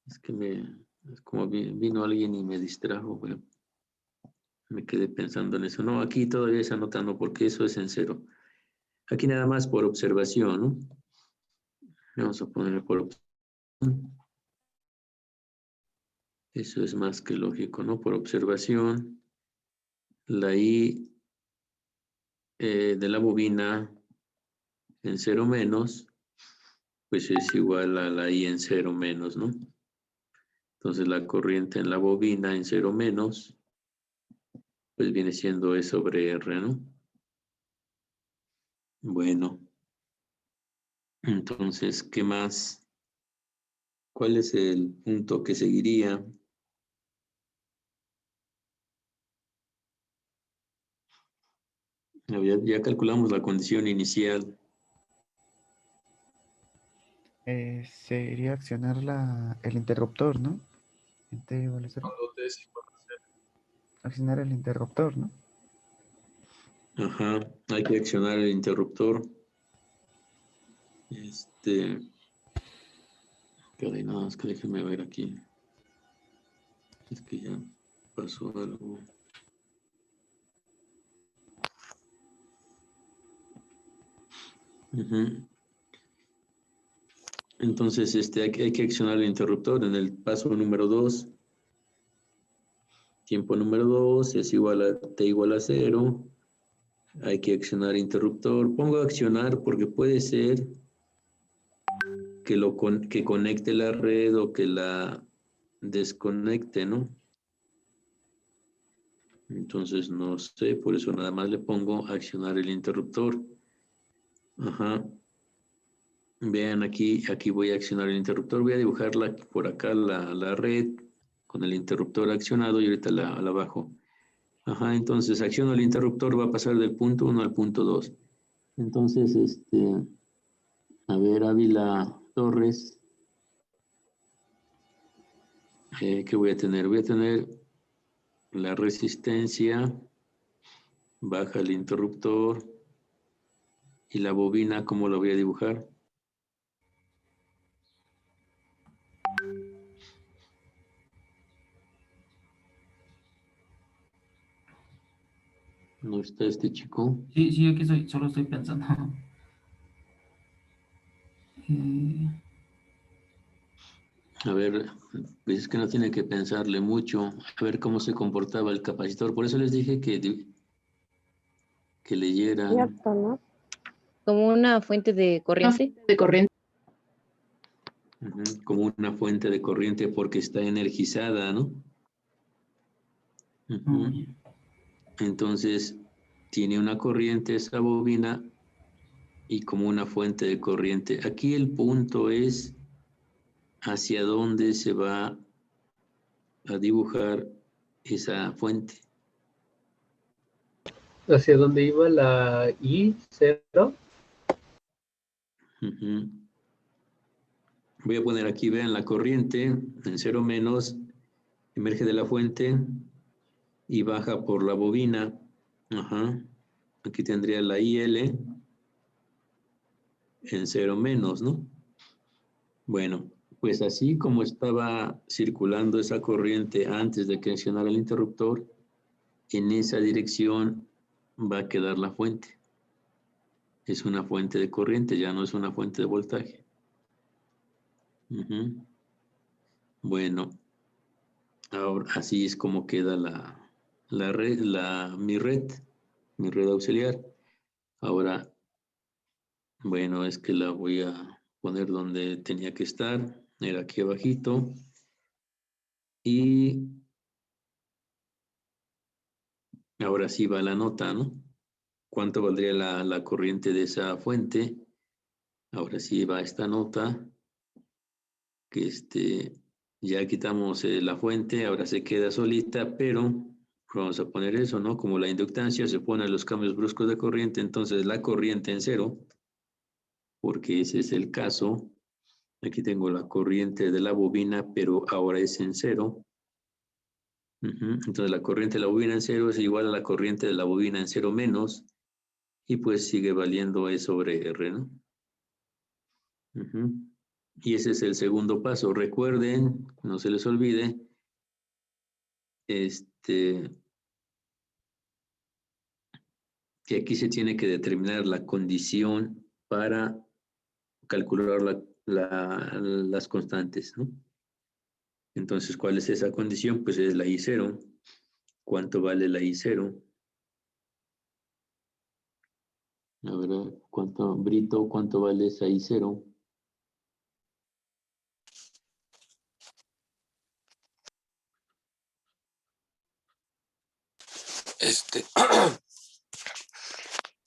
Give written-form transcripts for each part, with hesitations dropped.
Es que es como vino alguien y me distrajo, bueno, me quedé pensando en eso. No, aquí todavía es anotando porque eso es en cero. Aquí nada más por observación, ¿no? Vamos a ponerle por observación. Eso es más que lógico, ¿no? Por observación, la I de la bobina en cero menos, pues es igual a la I en cero menos, ¿no? Entonces la corriente en la bobina en cero menos, pues viene siendo E sobre R, ¿no? Bueno, entonces, ¿qué más? ¿Cuál es el punto que seguiría? Ya calculamos la condición inicial. Sería accionar el interruptor, ¿no? En T igual a 0. Cuando T es igual a 0. Accionar el interruptor, ¿no? Ajá, hay que accionar el interruptor. Caray, nada, es que déjenme ver aquí. Es que ya pasó algo. Entonces, hay que accionar el interruptor en el paso número 2. Tiempo número 2 es igual a T igual a 0. Hay que accionar interruptor. Pongo accionar porque puede ser que conecte la red o que la desconecte, ¿no? Entonces, no sé, por eso nada más le pongo accionar el interruptor. Ajá. Vean aquí voy a accionar el interruptor. Voy a dibujarla por acá la red con el interruptor accionado y ahorita la bajo. Ajá, entonces acciono el interruptor, va a pasar del punto 1 al punto 2. Entonces, a ver, Ávila Torres, ¿qué voy a tener? Voy a tener la resistencia, baja el interruptor y la bobina, ¿cómo la voy a dibujar? ¿No está este chico? Sí, sí, aquí estoy, solo estoy pensando. A ver, pues es que no tiene que pensarle mucho, a ver cómo se comportaba el capacitor. Por eso les dije que leyeran. Cierto, ¿no? Como una fuente de corriente. Como una fuente de corriente porque está energizada, ¿no? Entonces, tiene una corriente esa bobina y como una fuente de corriente. Aquí el punto es hacia dónde se va a dibujar esa fuente. ¿Hacia dónde iba la I0? Voy a poner aquí, vean, la corriente en cero menos emerge de la fuente y baja por la bobina. Ajá. Aquí tendría la IL en cero menos, ¿no? Bueno, pues así como estaba circulando esa corriente antes de que accionara el interruptor, en esa dirección va a quedar la fuente. Es una fuente de corriente, ya no es una fuente de voltaje. Bueno, ahora así es como queda la red, mi red auxiliar. Ahora, bueno, es que la voy a poner donde tenía que estar, era aquí abajito. Y ahora sí va la nota, ¿no? ¿Cuánto valdría la corriente de esa fuente? Ahora sí va esta nota, que ya quitamos la fuente, ahora se queda solita, pero vamos a poner eso, ¿no? Como la inductancia se pone a los cambios bruscos de corriente, entonces la corriente en cero, porque ese es el caso. Aquí tengo la corriente de la bobina, pero ahora es en cero. Entonces la corriente de la bobina en cero es igual a la corriente de la bobina en cero menos, y pues sigue valiendo E sobre R, ¿no? Y ese es el segundo paso. Recuerden, no se les olvide, que aquí se tiene que determinar la condición para calcular las constantes, ¿no? Entonces, ¿cuál es esa condición? Pues es la I0. ¿Cuánto vale la I0? A ver, Brito, ¿cuánto vale esa I0?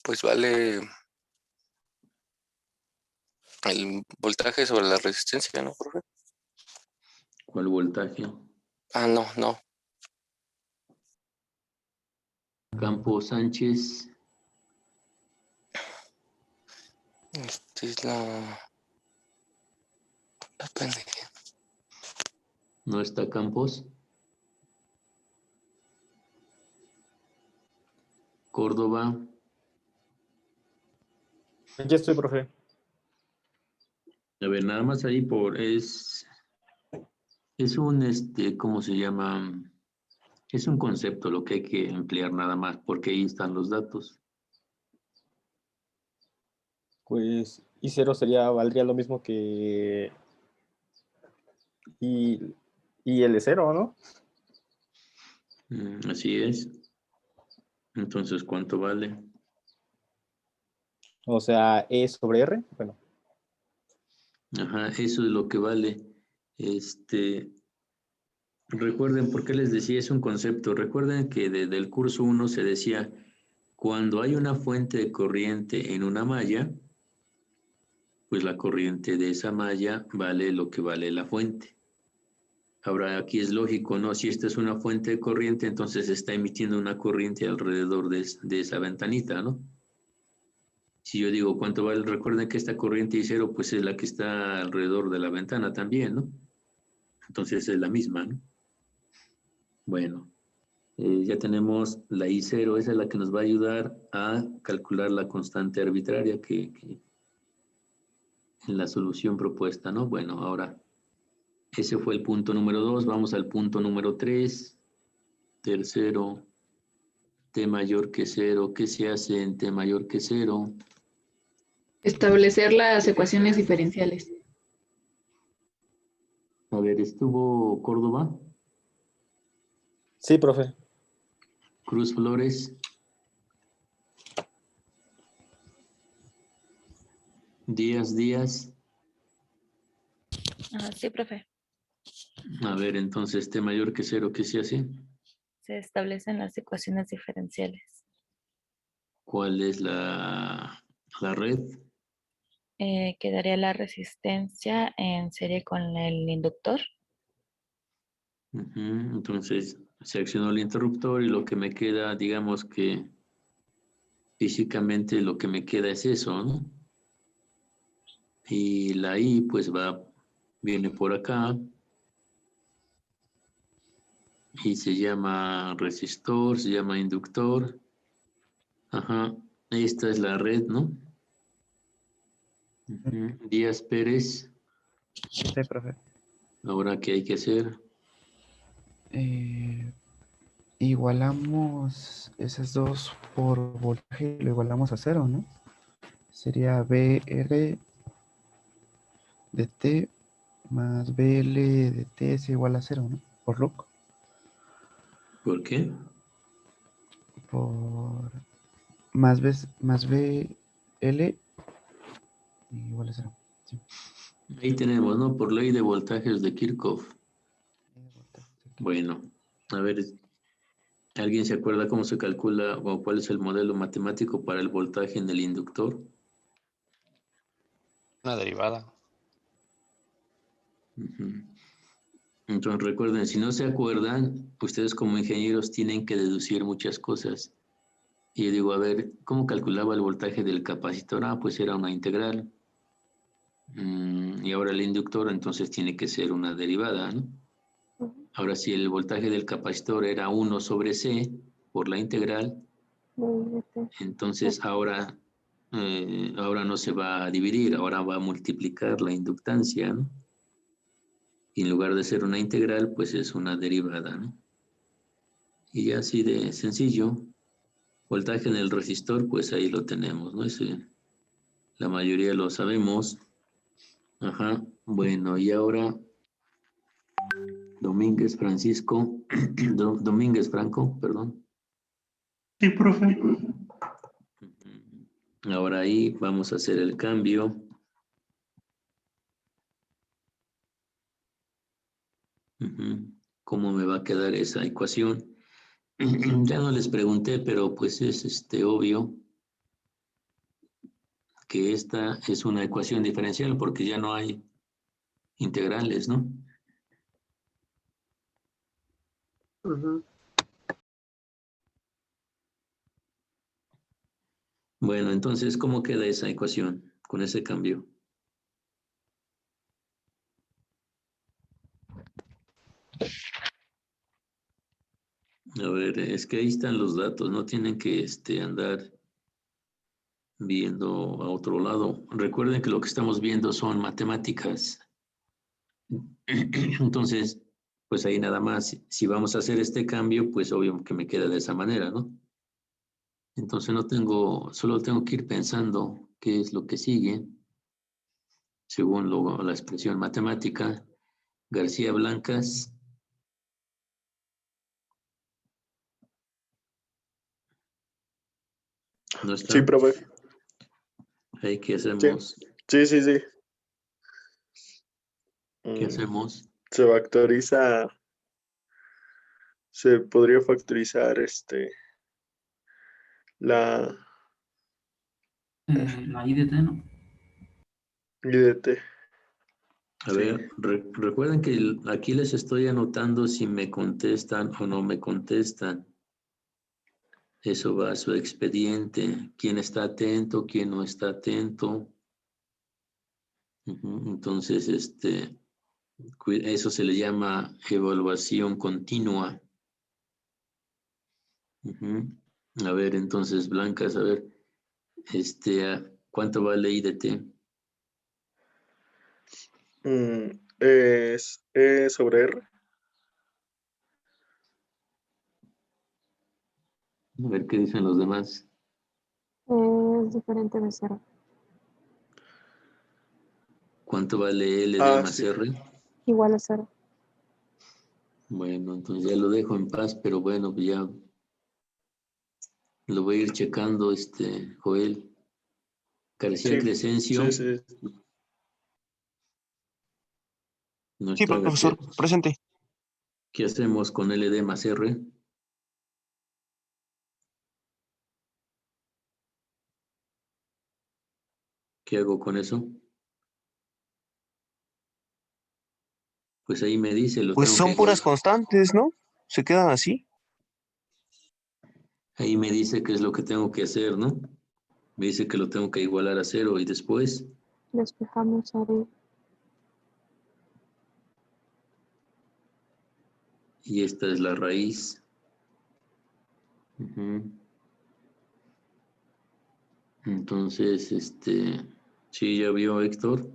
Pues vale el voltaje sobre la resistencia, ¿no, profe? ¿Cuál voltaje? Ah, no. Campo Sánchez. Es la pendeja. ¿No está Campos? Córdoba. Ya estoy, profe. A ver, nada más ahí es un, ¿cómo se llama? Es un concepto lo que hay que emplear nada más, porque ahí están los datos. Pues I0 valdría lo mismo que y L0, ¿no? Así es. Entonces, ¿cuánto vale? O sea, E sobre R. Bueno, Ajá, eso es lo que vale. Recuerden, ¿por qué les decía? Es un concepto. Recuerden que desde el curso 1 se decía, cuando hay una fuente de corriente en una malla, pues la corriente de esa malla vale lo que vale la fuente. Ahora, aquí es lógico, ¿no? Si esta es una fuente de corriente, entonces está emitiendo una corriente alrededor de esa ventanita, ¿no? Si yo digo, ¿cuánto vale? Recuerden que esta corriente I0, pues es la que está alrededor de la ventana también, ¿no? Entonces es la misma, ¿no? Bueno, ya tenemos la I0, esa es la que nos va a ayudar a calcular la constante arbitraria que en la solución propuesta, ¿no? Bueno, ahora, ese fue el punto número 2, vamos al punto número 3, tercero, T mayor que 0, ¿qué se hace en T mayor que 0? Establecer las ecuaciones diferenciales. A ver, ¿estuvo Córdoba? sí, profe. Cruz Flores. Díaz. Sí, profe. A ver, entonces T mayor que 0, ¿qué se hace? Se establecen las ecuaciones diferenciales. ¿Cuál es la red? Quedaría la resistencia en serie con el inductor. Entonces, se accionó el interruptor y lo que me queda, digamos que físicamente lo que me queda es eso, ¿no? Y la I pues viene por acá y se llama resistor, se llama inductor. Ajá, esta es la red, ¿no? Díaz Pérez. Sí, profe. Ahora, ¿qué hay que hacer? Igualamos esas dos por voltaje, lo igualamos a 0, ¿no? Sería BR de T más BL de T es igual a 0, ¿no? Por loc. ¿Por qué? Por más BL igual a 0. Sí. Ahí tenemos, ¿no? Por ley de voltajes de Kirchhoff. Bueno, a ver, ¿alguien se acuerda cómo se calcula o cuál es el modelo matemático para el voltaje en el inductor? Una derivada. Entonces recuerden, si no se acuerdan, ustedes como ingenieros tienen que deducir muchas cosas. Y yo digo, a ver, ¿cómo calculaba el voltaje del capacitor? Ah, pues era una integral. Y ahora el inductor, entonces tiene que ser una derivada, ¿no? Ahora, si el voltaje del capacitor era 1 sobre C por la integral, entonces ahora ahora no se va a dividir, ahora va a multiplicar la inductancia, ¿no? Y en lugar de ser una integral, pues es una derivada, ¿no? Y ya así de sencillo, voltaje en el resistor, pues ahí lo tenemos, ¿no? Ese, la mayoría lo sabemos. Ajá, bueno, y ahora Domínguez Francisco, Domínguez Franco, perdón. Sí, profe. Ahora ahí vamos a hacer el cambio. ¿Cómo me va a quedar esa ecuación? Ya no les pregunté, pero pues es obvio que esta es una ecuación diferencial porque ya no hay integrales, ¿no? Ujú. Bueno, entonces, ¿cómo queda esa ecuación con ese cambio? A ver, es que ahí están los datos, no tienen que andar viendo a otro lado. Recuerden que lo que estamos viendo son matemáticas. Entonces, pues ahí nada más, si vamos a hacer este cambio, pues obvio que me queda de esa manera, ¿no? Entonces solo tengo que ir pensando qué es lo que sigue, según la expresión matemática. García Blancas. ¿No está? Sí, profe. Ahí, ¿qué Sí, hacemos? sí, sí, sí. ¿Qué hacemos? Se factoriza, se podría factorizar la La IDT, ¿no? IDT. A Sí. ver, recuerden que aquí les estoy anotando si me contestan o no me contestan. Eso va a su expediente. ¿Quién está atento? ¿Quién no está atento? Entonces, eso se le llama evaluación continua. A ver, entonces, Blancas, a ver, ¿cuánto vale IDT? Es E sobre R. A ver qué dicen los demás. Es diferente de cero. ¿Cuánto vale LD más Sí. R? Igual a cero. Bueno, entonces ya lo dejo en paz, pero bueno, pues ya lo voy a ir checando, Joel. García Sí, Crescencio. sí. No Sí, está García. profesor, presente. ¿Qué hacemos con LD más R? ¿Qué hago con eso? Pues ahí me dice, lo Pues tengo que son puras igualar. constantes, ¿no? Se quedan así. Ahí me dice qué es lo que tengo que hacer, ¿no? Me dice que lo tengo que igualar a 0 y después. Despejamos a B. Y esta es la raíz. Entonces, ¿sí ya vio Héctor?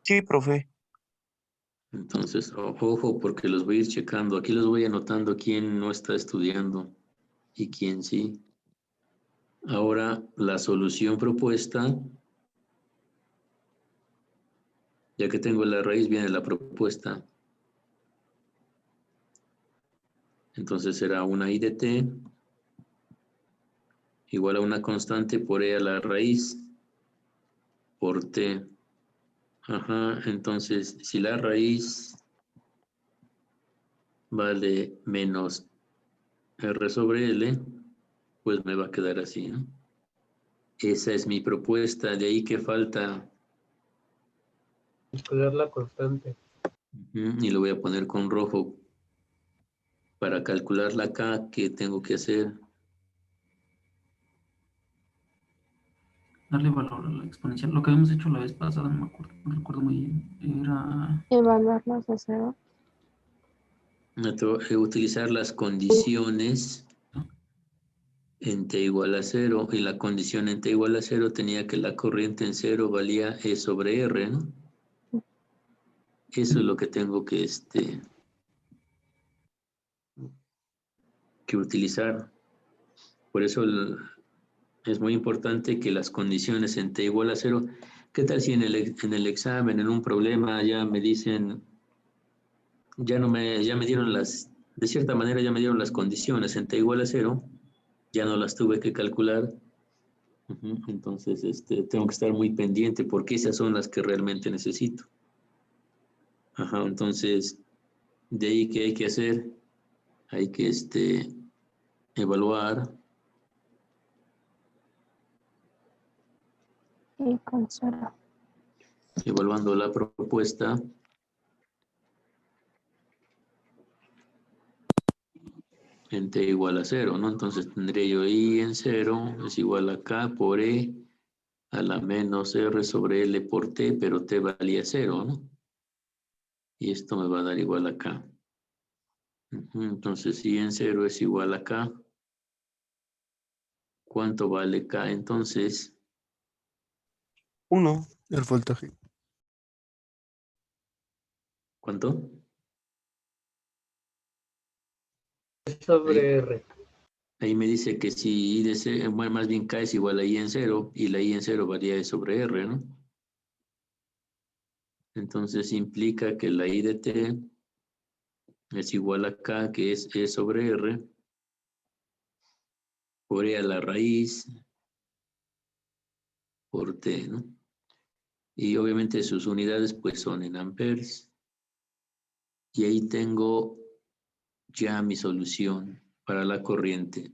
Sí, profe. Entonces, ojo, porque los voy a ir checando. Aquí los voy anotando quién no está estudiando y quién sí. Ahora, la solución propuesta, ya que tengo la raíz, viene la propuesta. Entonces será una I de t igual a una constante por e a la raíz por t. Ajá, entonces si la raíz vale menos r sobre l, pues me va a quedar así, ¿no? Esa es mi propuesta, de ahí que falta. Calcular la constante. Y lo voy a poner con rojo. Para calcular la k, ¿qué tengo que hacer? Darle valor a la exponencial. Lo que habíamos hecho la vez pasada, no me acuerdo, no recuerdo muy bien. Era Evaluarlas a cero. Utilizar las condiciones en t igual a 0, y la condición en t igual a 0 tenía que la corriente en 0 valía E sobre R, ¿no? Eso es lo que tengo que utilizar. Por eso es muy importante que las condiciones en t igual a 0, ¿qué tal si en el examen, en un problema, ya me dicen, ya me dieron de cierta manera ya me dieron las condiciones en t igual a 0, ya no las tuve que calcular? Entonces, tengo que estar muy pendiente porque esas son las que realmente necesito. Entonces, de ahí, ¿qué hay que hacer? Hay que evaluar. Y con 0. Evaluando la propuesta. En t igual a 0, ¿no? Entonces tendré yo I en 0 es igual a K por E a la menos R sobre L por T, pero T valía 0, ¿no? Y esto me va a dar igual a K. Entonces I en 0 es igual a K. ¿Cuánto vale K entonces? 1, el voltaje. ¿Cuánto? Sobre R. Ahí me dice que si I de 0, bueno, más bien K es igual a I en 0, y la I en 0 varía E sobre R, ¿no? Entonces implica que la I de T es igual a K, que es E sobre R, por E a la raíz, por T, ¿no? Y obviamente sus unidades pues son en amperes. Y ahí tengo ya mi solución para la corriente.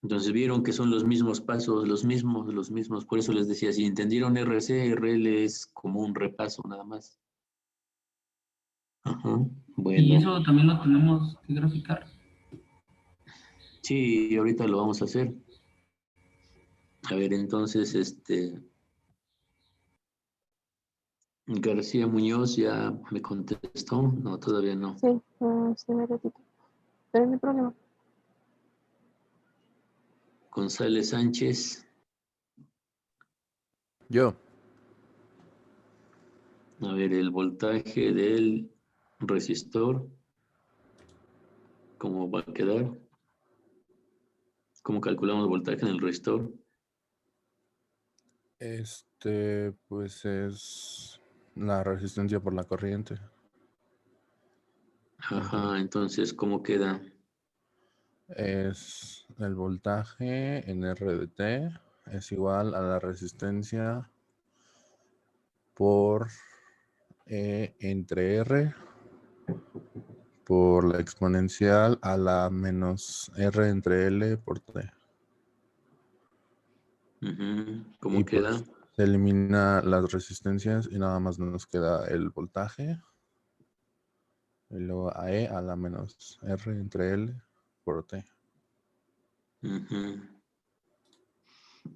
Entonces vieron que son los mismos pasos, los mismos. Por eso les decía, si entendieron RC, RL es como un repaso nada más. Y Bueno, eso también lo tenemos que graficar. sí, ahorita lo vamos a hacer. A ver, entonces, García Muñoz ya me contestó. No, todavía no. Sí, se ve ratito. Pero no hay problema. González Sánchez. Yo. A ver, el voltaje del resistor. ¿Cómo va a quedar? ¿Cómo calculamos el voltaje en el resistor? Pues es la resistencia por la corriente. Ajá, entonces, ¿cómo queda? Es el voltaje en R de T es igual a la resistencia por E entre R por la exponencial a la menos R entre L por T. ¿Cómo Y queda? pues se elimina las resistencias y nada más nos queda el voltaje. Y luego a E a la menos R entre L por T.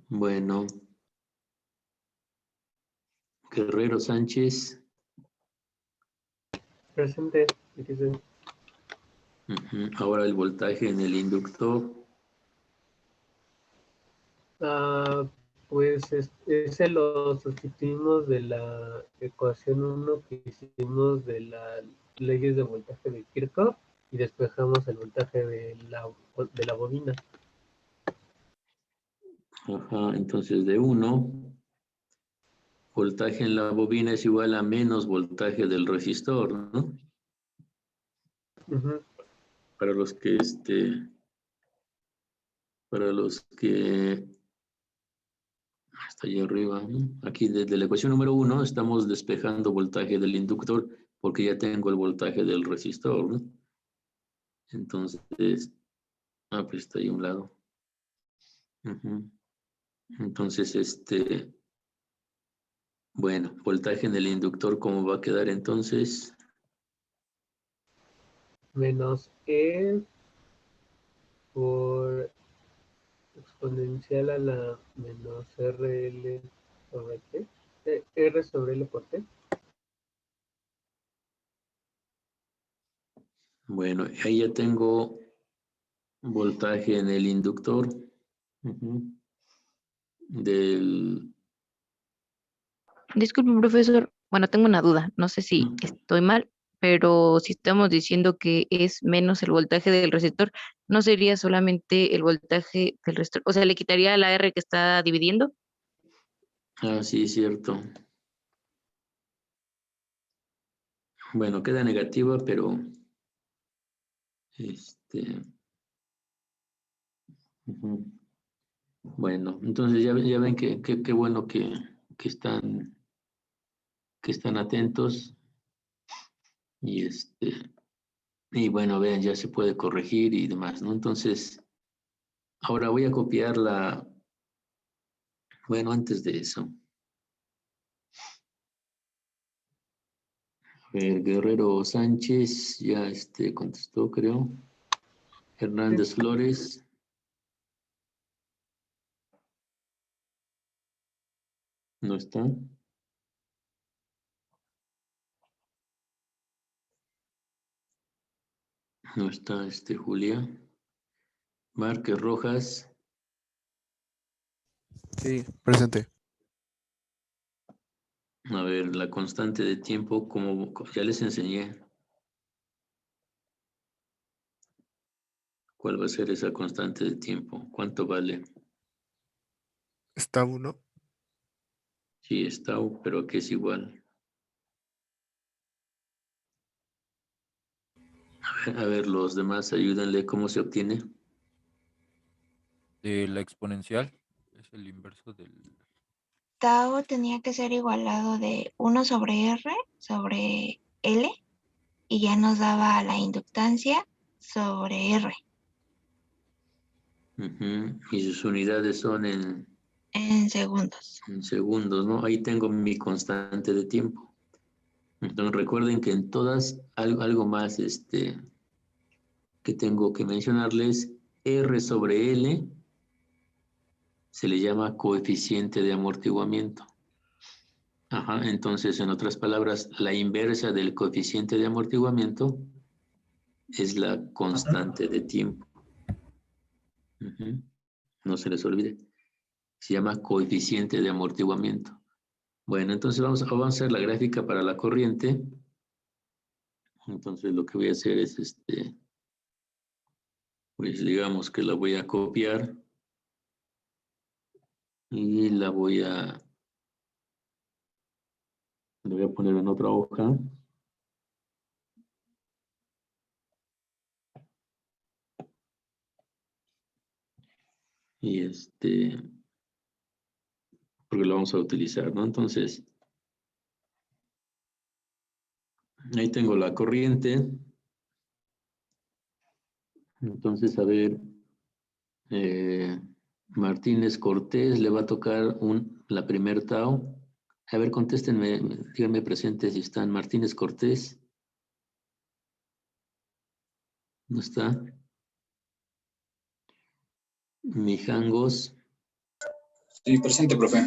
Bueno. Guerrero Sánchez. Presente. Aquí estoy. Ahora el voltaje en el inductor. Pues ese lo sustituimos de la ecuación 1 que hicimos de las leyes de voltaje de Kirchhoff y despejamos el voltaje de la bobina. Ajá, entonces de 1, voltaje en la bobina es igual a menos voltaje del resistor, ¿no? Para los que hasta allá arriba, ¿no? Aquí desde la ecuación número 1 estamos despejando voltaje del inductor porque ya tengo el voltaje del resistor, ¿no? Entonces, pues está ahí a un lado. Entonces, bueno, voltaje en el inductor, ¿cómo va a quedar entonces? Menos E por exponencial a la menos RL sobre T. R sobre L por T. Bueno, ahí ya tengo voltaje en el inductor del... Disculpe, profesor. Bueno, tengo una duda. No sé si estoy mal, pero si estamos diciendo que es menos el voltaje del resistor, ¿no sería solamente el voltaje del resistor? O sea, ¿le quitaría la R que está dividiendo? Ah, sí, cierto. Bueno, queda negativa, pero ujú. Bueno, entonces ya ven que qué bueno que están atentos y y bueno, vean, ya se puede corregir y demás, ¿no? Entonces, ahora voy a copiar bueno, antes de eso. A ver, Guerrero Sánchez ya contestó, creo. Hernández Flores. No está. No está Julia. Márquez Rojas. Sí, presente. A ver, la constante de tiempo, como ya les enseñé. ¿Cuál va a ser esa constante de tiempo? ¿Cuánto vale? Está 1. Sí, está, pero que es igual. A ver, los demás, ayúdenle. ¿Cómo se obtiene? La exponencial es el inverso del... Tau tenía que ser igualado de 1 sobre R sobre L y ya nos daba la inductancia sobre R. Y sus unidades son en segundos. En segundos, ¿no? Ahí tengo mi constante de tiempo. Entonces recuerden que en todas, algo más que tengo que mencionarles, R sobre L se le llama coeficiente de amortiguamiento. Ajá, entonces, en otras palabras, la inversa del coeficiente de amortiguamiento es la constante de tiempo. No se les olvide. Se llama coeficiente de amortiguamiento. Bueno, entonces vamos a hacer la gráfica para la corriente. Entonces lo que voy a hacer es pues digamos que la voy a copiar y la voy a poner en otra hoja. Y porque lo vamos a utilizar, ¿no? Entonces, ahí tengo la corriente. Entonces, a ver, Martínez Cortés le va a tocar la primer tau. A ver, contéstenme, díganme presente si están. Martínez Cortés. ¿No está? Mijangos. Sí, presente, profe.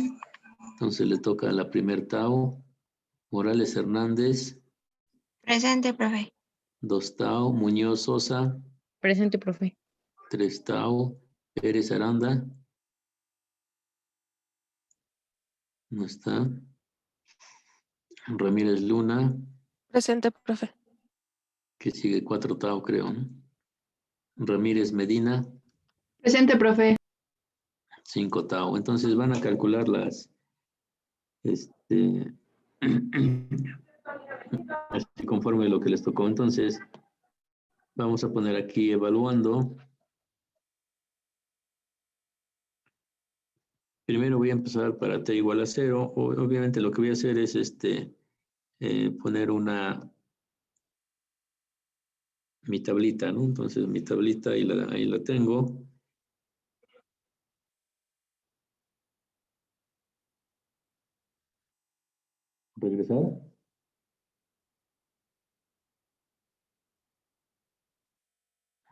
Entonces le toca la primer tau. Morales Hernández. Presente, profe. 2 tau. Muñoz Sosa. Presente, profe. 3 tau. Pérez Aranda. No está. Ramírez Luna. Presente, profe. Que sigue 4 tau, creo, ¿no? Ramírez Medina. Presente, profe. 5 tau. Entonces van a calcular conforme lo que les tocó. Entonces, vamos a poner aquí evaluando. Primero voy a empezar para t igual a 0. Obviamente lo que voy a hacer es poner mi tablita, ¿no? Entonces mi tablita ahí la tengo. ¿Regresar?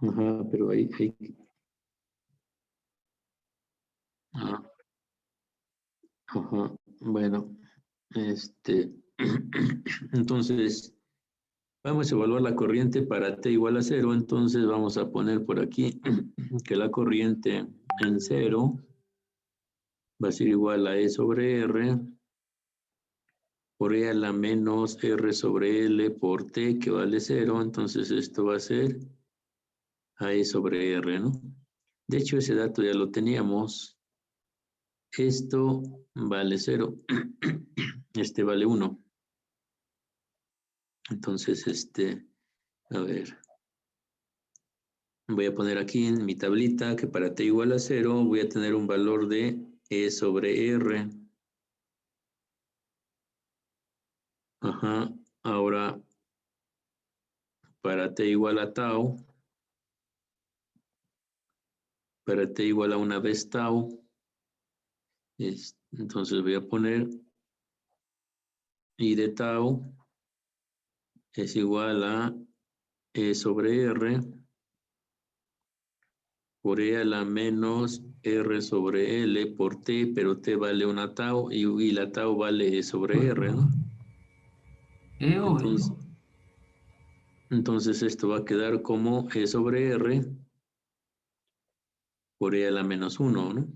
Ajá, pero ahí. Ah, ajá, bueno, entonces, Vamos a evaluar la corriente para t igual a 0, entonces vamos a poner por aquí que la corriente en 0 va a ser igual a E sobre R por E a la menos R sobre L por T, que vale 0, entonces esto va a ser a E sobre R, ¿no? De hecho, ese dato ya lo teníamos. Esto vale 0. Este vale 1. Entonces, a ver. Voy a poner aquí en mi tablita que para t igual a 0 voy a tener un valor de E sobre R. Ajá. Ahora, para t igual a tau, para t igual a una vez tau, entonces voy a poner I de tau es igual a E sobre R por E a la menos R sobre L por T, pero T vale una tau y la tau vale E sobre R, ¿no? Entonces esto va a quedar como E sobre R por E a la menos 1, ¿no?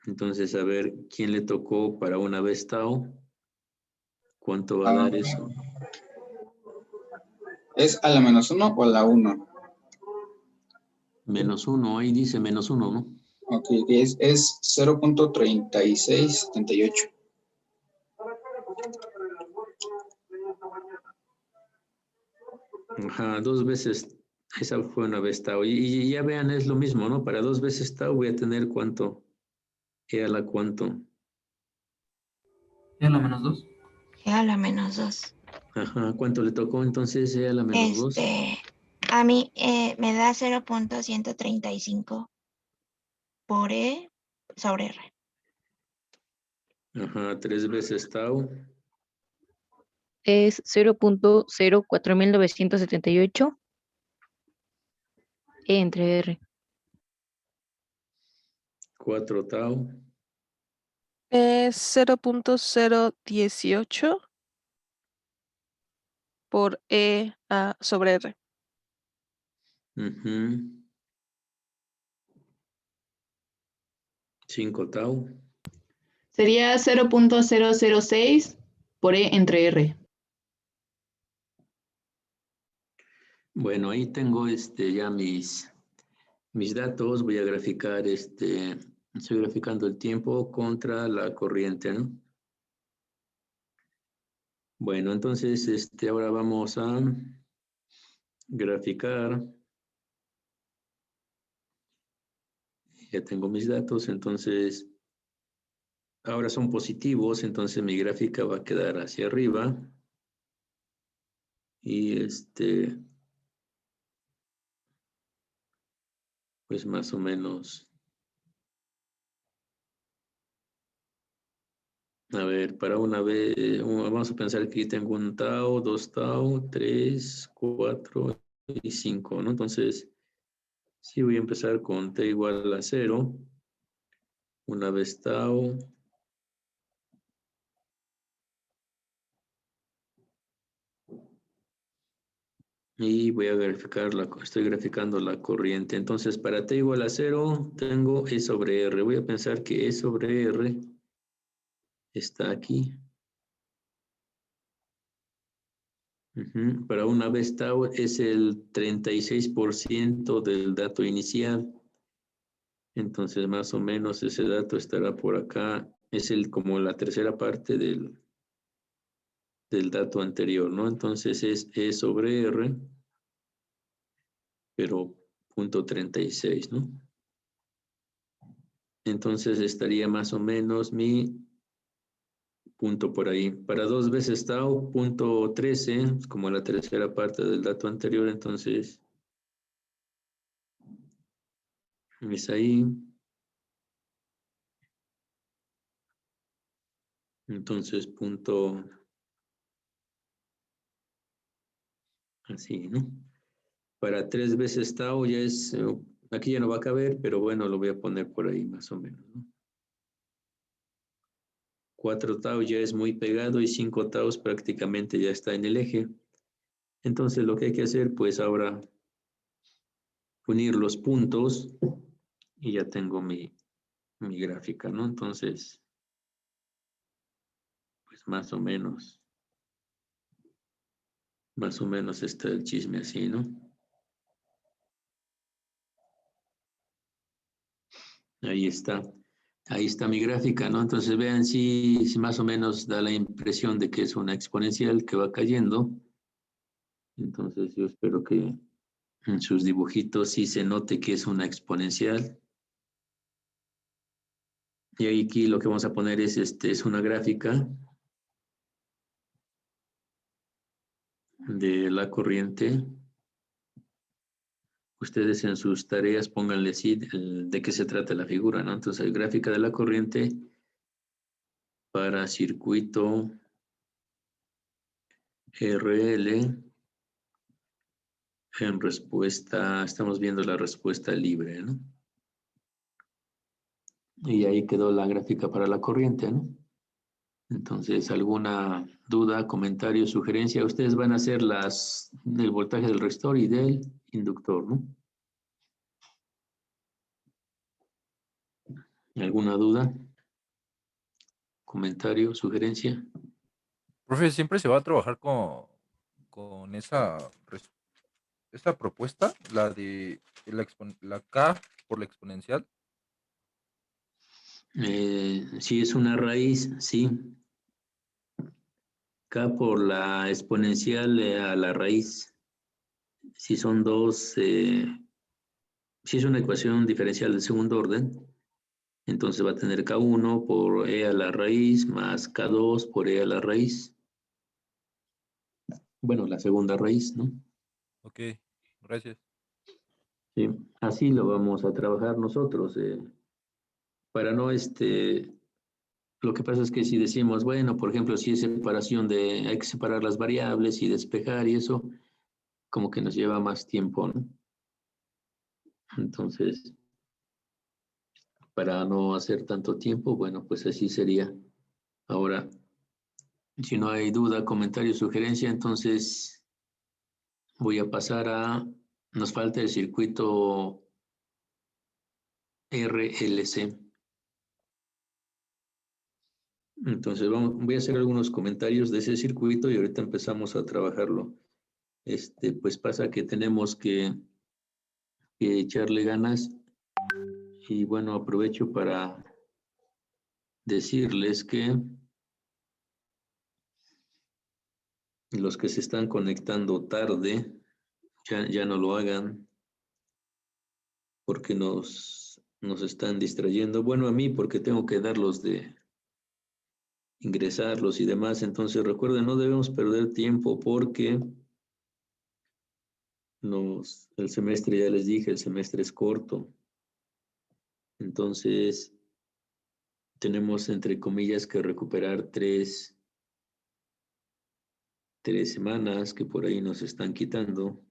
Entonces, a ver, ¿quién le tocó para una vez tau? ¿Cuánto va a dar eso? ¿Es a la menos 1 o a la 1? Menos 1, ahí dice menos 1, ¿no? Ok, es 0.3678. Ajá, 2 veces, esa fue una vez tau. Y ya vean, es lo mismo, ¿no? Para 2 veces tau voy a tener ¿cuánto? E a la ¿cuánto? ¿E a la menos 2? E a la menos 2. Ajá, ¿cuánto le tocó entonces E a la menos 2? A mí me da 0.135 por E sobre R. Ajá, 3 veces tau. Es 0.04978 E entre R. 4 tau. Es 0.018 por E sobre R. 5 tau. Sería 0.006 por E entre R. Bueno, ahí tengo ya mis datos. Voy a graficar estoy graficando el tiempo contra la corriente, ¿no? Bueno, entonces ahora vamos a graficar. Ya tengo mis datos, entonces ahora son positivos, entonces mi gráfica va a quedar hacia arriba. Y pues más o menos. A ver, para una vez, vamos a pensar que aquí tengo un tau, 2 tau, 3, 4 y 5, ¿no? Entonces, sí voy a empezar con t igual a 0. Una vez tau. Y voy a verificar, estoy graficando la corriente. Entonces, para t igual a 0, tengo E sobre R. Voy a pensar que E sobre R está aquí. Para una vez tau es el 36% del dato inicial. Entonces, más o menos ese dato estará por acá. Es como la tercera parte del dato anterior, ¿no? Entonces es E sobre R, pero 0.36, ¿no? Entonces estaría más o menos mi punto por ahí. Para 2 veces tau, 0.13, como la tercera parte del dato anterior, entonces es ahí. Entonces, punto así, ¿no? Para 3 veces tau ya es, aquí ya no va a caber, pero bueno, lo voy a poner por ahí más o menos, ¿no? 4 tau ya es muy pegado y 5 taus prácticamente ya está en el eje. Entonces lo que hay que hacer, pues ahora unir los puntos y ya tengo mi gráfica, ¿no? Entonces, pues más o menos está el chisme así, ¿no? Ahí está mi gráfica, ¿no? Entonces vean si más o menos da la impresión de que es una exponencial que va cayendo. Entonces yo espero que en sus dibujitos sí se note que es una exponencial. Y aquí lo que vamos a poner es una gráfica de la corriente. Ustedes en sus tareas pónganle sí de qué se trata la figura, ¿no? Entonces hay gráfica de la corriente para circuito RL en respuesta, estamos viendo la respuesta libre, ¿no? Y ahí quedó la gráfica para la corriente, ¿no? Entonces, ¿alguna duda, comentario, sugerencia? Ustedes van a hacer del voltaje del resistor y del inductor, ¿no? ¿Alguna duda? ¿Comentario, sugerencia? Profe, siempre se va a trabajar con esa propuesta, la de la K por la exponencial. Si es una raíz, sí. K por la exponencial a la raíz. Si son dos, si es una ecuación diferencial de segundo orden, entonces va a tener K1 por E a la raíz más K2 por E a la raíz. Bueno, la segunda raíz, ¿no? Ok, gracias. Sí, así lo vamos a trabajar nosotros. Para no, lo que pasa es que si decimos, bueno, por ejemplo, si es separación hay que separar las variables y despejar y eso, como que nos lleva más tiempo, ¿no? Entonces, para no hacer tanto tiempo, bueno, pues así sería. Ahora, si no hay duda, comentario, sugerencia, entonces voy a pasar nos falta el circuito RLC. Entonces voy a hacer algunos comentarios de ese circuito y ahorita empezamos a trabajarlo. Pues pasa que tenemos que echarle ganas y bueno, aprovecho para decirles que los que se están conectando tarde, ya no lo hagan porque nos están distrayendo. Bueno, a mí porque tengo que darlos de ingresarlos y demás. Entonces recuerden, no debemos perder tiempo porque el semestre, ya les dije, el semestre es corto. Entonces tenemos entre comillas que recuperar tres semanas que por ahí nos están quitando.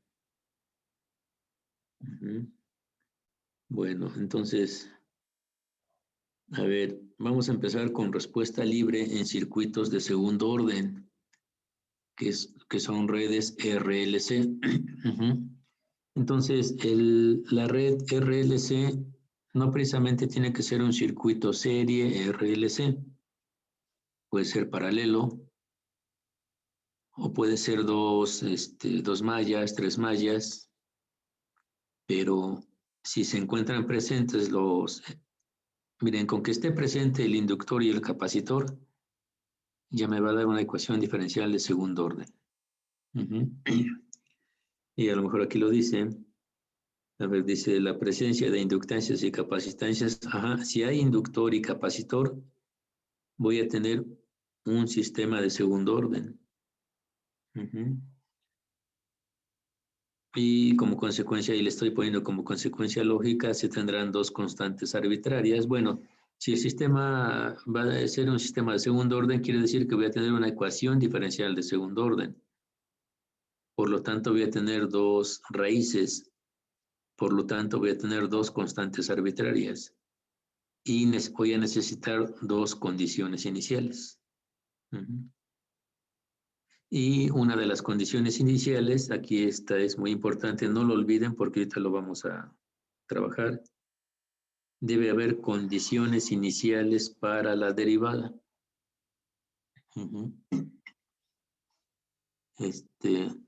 Bueno, entonces, a ver, vamos a empezar con respuesta libre en circuitos de segundo orden, que son redes RLC. Entonces, la red RLC no precisamente tiene que ser un circuito serie RLC. Puede ser paralelo, o puede ser dos mallas, 3 mallas, pero si se encuentran presentes miren, con que esté presente el inductor y el capacitor, ya me va a dar una ecuación diferencial de segundo orden. Y a lo mejor aquí lo dice, a ver, dice la presencia de inductancias y capacitancias. Si hay inductor y capacitor, voy a tener un sistema de segundo orden. Y como consecuencia, y le estoy poniendo como consecuencia lógica, se tendrán dos constantes arbitrarias. Bueno, si el sistema va a ser un sistema de segundo orden, quiere decir que voy a tener una ecuación diferencial de segundo orden. Por lo tanto, voy a tener dos raíces. Por lo tanto, voy a tener dos constantes arbitrarias. y voy a necesitar dos condiciones iniciales. Y una de las condiciones iniciales, aquí esta es muy importante, no lo olviden porque ahorita lo vamos a trabajar. Debe haber condiciones iniciales para la derivada.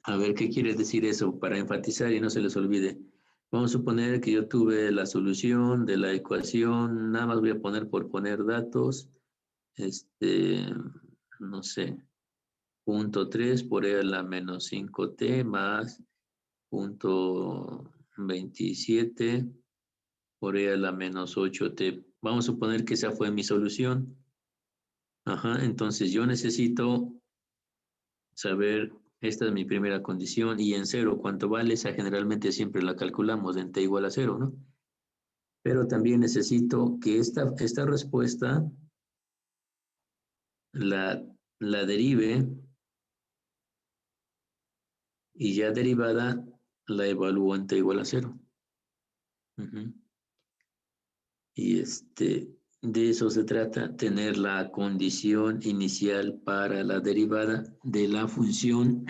A ver qué quiere decir eso para enfatizar y no se les olvide. Vamos a suponer que yo tuve la solución de la ecuación, nada más voy a poner por poner datos, no sé, punto 3 por e a la menos 5t más punto 27 por e a la menos 8t. Vamos a suponer que esa fue mi solución. Entonces yo necesito saber, esta es mi primera condición, y en cero, ¿cuánto vale? Esa generalmente siempre la calculamos en t igual a 0, ¿no? Pero también necesito que esta respuesta la derive y ya derivada la evalúo en t igual a 0. Y de eso se trata, tener la condición inicial para la derivada de la función,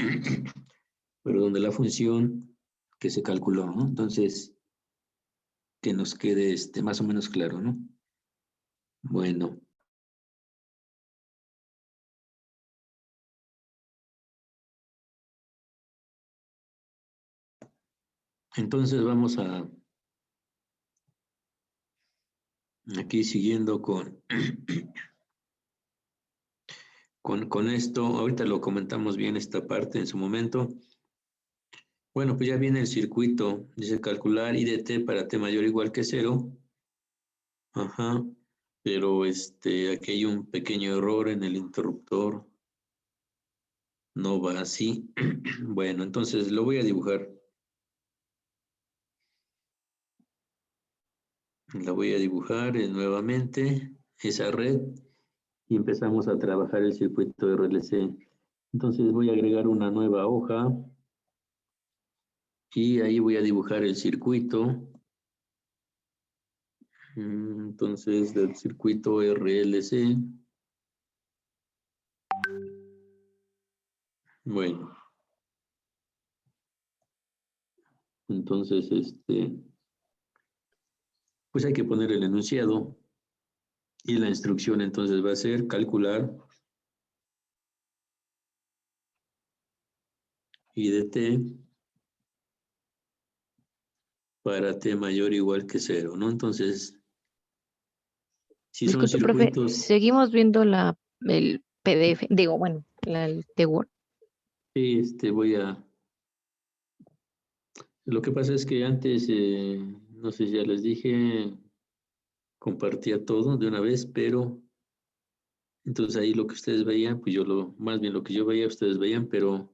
perdón, de la función que se calculó, ¿no? Entonces, que nos quede más o menos claro, ¿no? Bueno. Entonces vamos a aquí siguiendo con esto. Ahorita lo comentamos bien esta parte en su momento. Bueno, pues ya viene el circuito. Dice calcular I de t para t mayor o igual que 0. Pero aquí hay un pequeño error en el interruptor. No va así. Bueno, entonces lo voy a dibujar. La voy a dibujar nuevamente, esa red, y empezamos a trabajar el circuito RLC. Entonces voy a agregar una nueva hoja, y ahí voy a dibujar el circuito. Entonces, del circuito RLC. Bueno. Entonces, pues hay que poner el enunciado. Y la instrucción entonces va a ser calcular I de t para t mayor o igual que 0, ¿no? Entonces, si son Disculpe, profe, circuitos... seguimos viendo el PDF, digo, bueno, el de Word. Sí, voy a... Lo que pasa es que antes, no sé si ya les dije, compartía todo de una vez, pero entonces ahí lo que ustedes veían, pues más bien lo que yo veía, ustedes veían, pero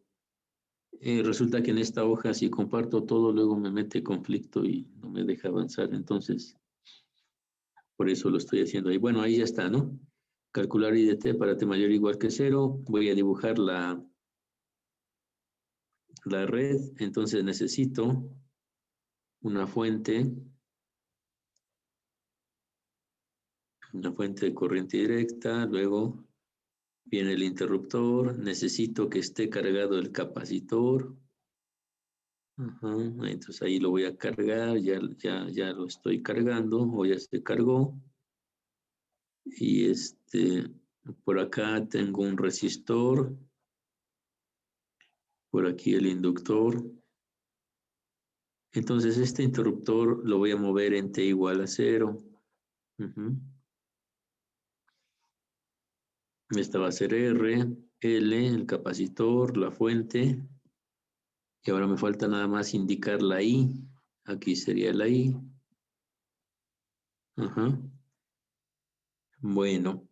resulta que en esta hoja, si comparto todo, luego me mete conflicto y no me deja avanzar, entonces, por eso lo estoy haciendo ahí. Bueno, ahí ya está, ¿no? Calcular I de t para t mayor o igual que 0, voy a dibujar la red, entonces necesito una fuente de corriente directa, luego viene el interruptor, necesito que esté cargado el capacitor. Entonces ahí lo voy a cargar, ya lo estoy cargando, o ya se cargó. Y por acá tengo un resistor, por aquí el inductor. Entonces este interruptor lo voy a mover en t igual a 0. Esta va a ser R, L, el capacitor, la fuente. Y ahora me falta nada más indicar la I. Aquí sería la I. Bueno.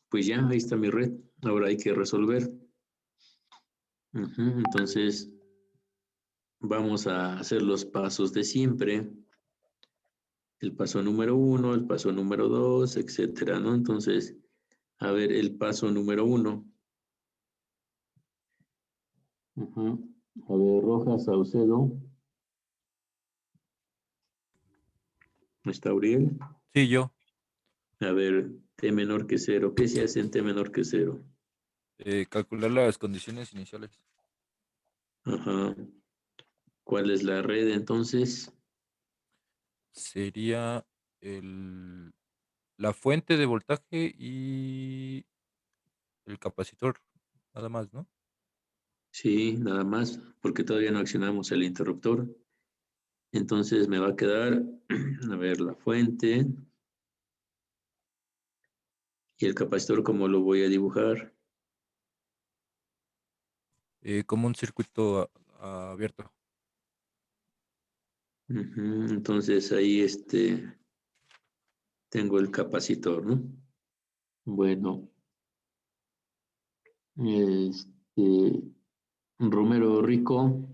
Pues ya, ahí está mi red. Ahora hay que resolver. Entonces, vamos a hacer los pasos de siempre. El paso número 1, el paso número 2, etcétera, ¿no? Entonces, a ver, el paso número 1. A ver, Rojas, Saucedo. ¿Está Uriel? Sí, yo. A ver, T menor que 0. ¿Qué se hace en T menor que 0? Calcular las condiciones iniciales. Ajá. ¿Cuál es la red entonces? Sería la fuente de voltaje y el capacitor, nada más, ¿no? Sí, nada más, porque todavía no accionamos el interruptor. Entonces me va a quedar, a ver, la fuente y el capacitor, ¿cómo lo voy a dibujar? Como un circuito abierto. Ujú, entonces ahí tengo el capacitor, ¿no? Bueno, Romero Rico,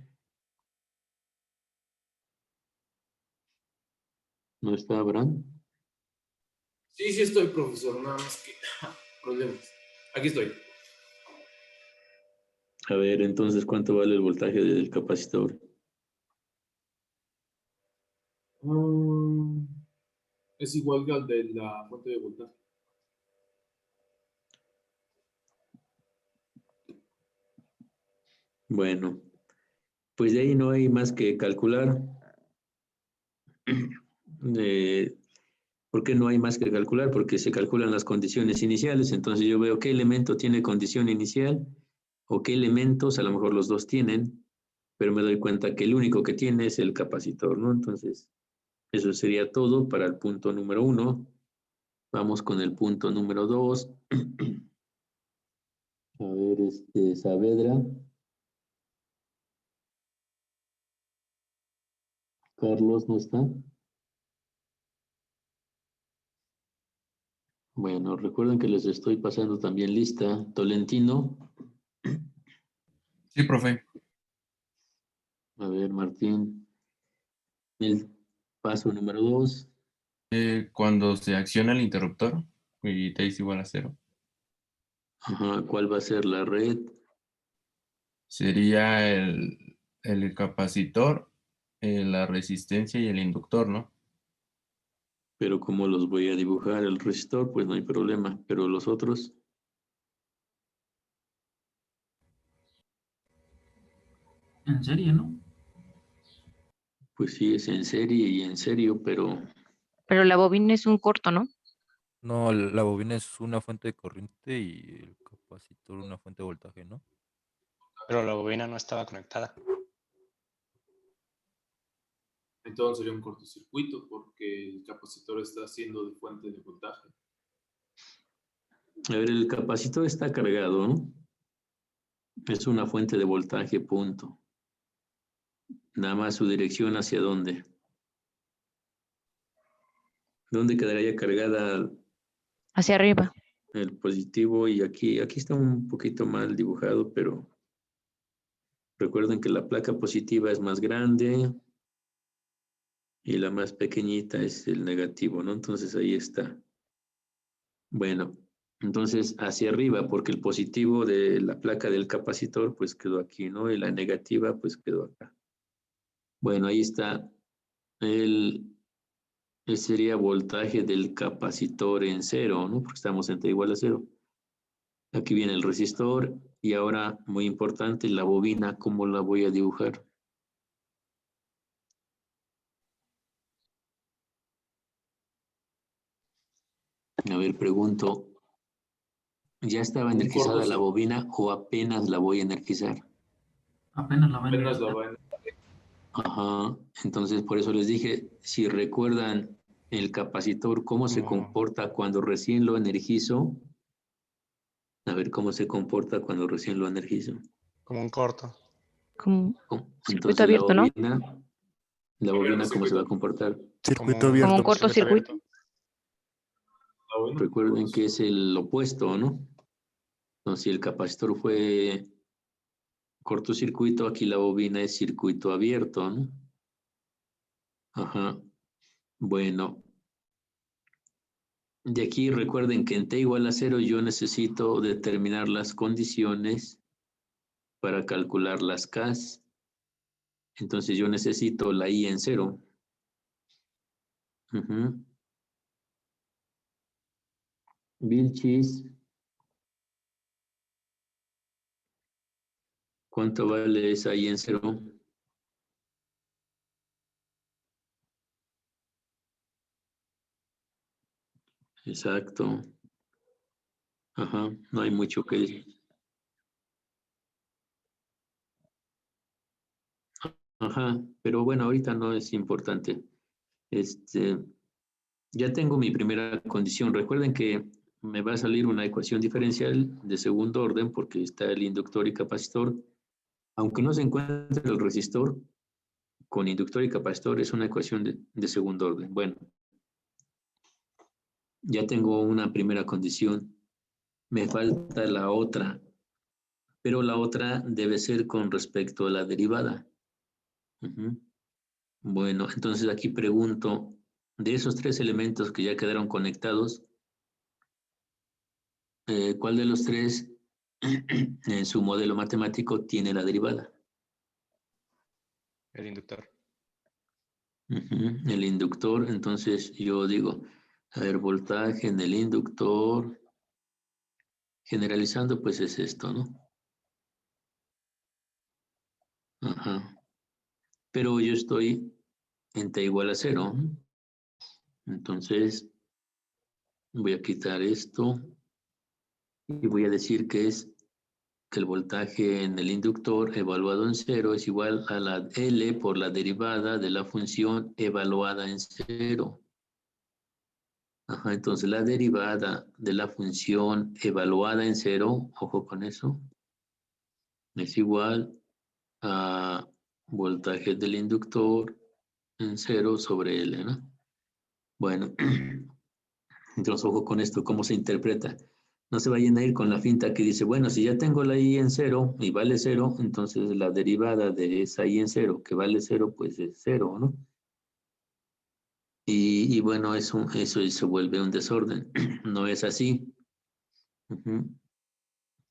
¿no está Abraham? Sí, sí estoy, profesor, nada más que problemas. Aquí estoy. A ver, entonces, ¿cuánto vale el voltaje del capacitor? Es igual que al de la fuente de voltaje. Bueno, pues de ahí no hay más que calcular. ¿Por qué no hay más que calcular? Porque se calculan las condiciones iniciales. Entonces yo veo qué elemento tiene condición inicial o qué elementos, a lo mejor los dos tienen, pero me doy cuenta que el único que tiene es el capacitor, ¿no? Entonces, eso sería todo para el punto número 1. Vamos con el punto número 2. A ver, Saavedra. Carlos, ¿no está? Bueno, recuerden que les estoy pasando también lista. Tolentino. Sí, profe. A ver, Martín. El paso número 2. Cuando se acciona el interruptor y T es igual a 0. Ajá, ¿cuál va a ser la red? Sería el capacitor, la resistencia y el inductor, ¿no? Pero ¿cómo los voy a dibujar? El resistor, pues no hay problema. Pero los otros, En serie, ¿no? pues sí, es en serie y en serio, pero Pero la bobina es un corto, ¿no? No, la bobina es una fuente de corriente y el capacitor una fuente de voltaje, ¿no? Pero la bobina no estaba conectada. Entonces sería un cortocircuito porque el capacitor está haciendo de fuente de voltaje. a ver, el capacitor está cargado, ¿no? Es una fuente de voltaje, punto. Nada más su dirección hacia dónde. ¿Dónde quedaría cargada Hacia arriba. el positivo? Y aquí está un poquito mal dibujado, pero recuerden que la placa positiva es más grande y la más pequeñita es el negativo, ¿no? Entonces ahí está. Bueno, entonces hacia arriba, porque el positivo de la placa del capacitor pues quedó aquí, ¿no? Y la negativa pues quedó acá. Bueno, ahí está sería voltaje del capacitor en 0, ¿no? Porque estamos en T igual a 0. Aquí viene el resistor y ahora, muy importante, la bobina, ¿cómo la voy a dibujar? A ver, pregunto, ¿ya estaba energizada la bobina o apenas la voy a energizar? Apenas la ven. Apenas la van. Ajá, entonces por eso les dije, si recuerdan el capacitor, cómo se comporta cuando recién lo energizo. A ver cómo se comporta cuando recién lo energizo. Como un corto. Como circuito Entonces abierto, ¿no? la bobina, ¿cómo se va a comportar? Circuito abierto. Como un cortocircuito. Recuerden que es el opuesto, ¿no? Entonces, si el capacitor fue cortocircuito, aquí la bobina es circuito abierto, ¿no? Ajá. Bueno. De aquí recuerden que en T igual a 0 yo necesito determinar las condiciones para calcular las Ks. Entonces yo necesito la I en 0. Ujú. Vilchis. ¿Cuánto vale esa I en cero? Exacto. Ajá, no hay mucho que decir. Ajá, pero bueno, ahorita no es importante. Ya tengo mi primera condición. Recuerden que me va a salir una ecuación diferencial de segundo orden porque está el inductor y capacitor. Aunque no se encuentre el resistor, con inductor y capacitor es una ecuación de segundo orden. Bueno, ya tengo una primera condición. Me falta la otra, pero la otra debe ser con respecto a la derivada. Ujú. Bueno, entonces aquí pregunto, de esos tres elementos que ya quedaron conectados, ¿cuál de los tres en su modelo matemático tiene la derivada? El inductor. Ujú, el inductor, entonces yo digo, a ver, voltaje en el inductor, generalizando pues es esto, ¿no? Ajá. Pero yo estoy en T igual a 0. Entonces voy a quitar esto y voy a decir que es que el voltaje en el inductor evaluado en 0 es igual a la L por la derivada de la función evaluada en 0. Ajá, entonces la derivada de la función evaluada en 0, ojo con eso, es igual a voltaje del inductor en 0 sobre L, ¿no? Bueno, entonces ojo con esto, ¿cómo se interpreta? No se vayan a ir con la finta que dice, bueno, si ya tengo la I en 0 y vale 0, entonces la derivada de esa I en 0 que vale 0, pues es 0, ¿no? Y bueno, eso se vuelve un desorden. No es así. Ujú.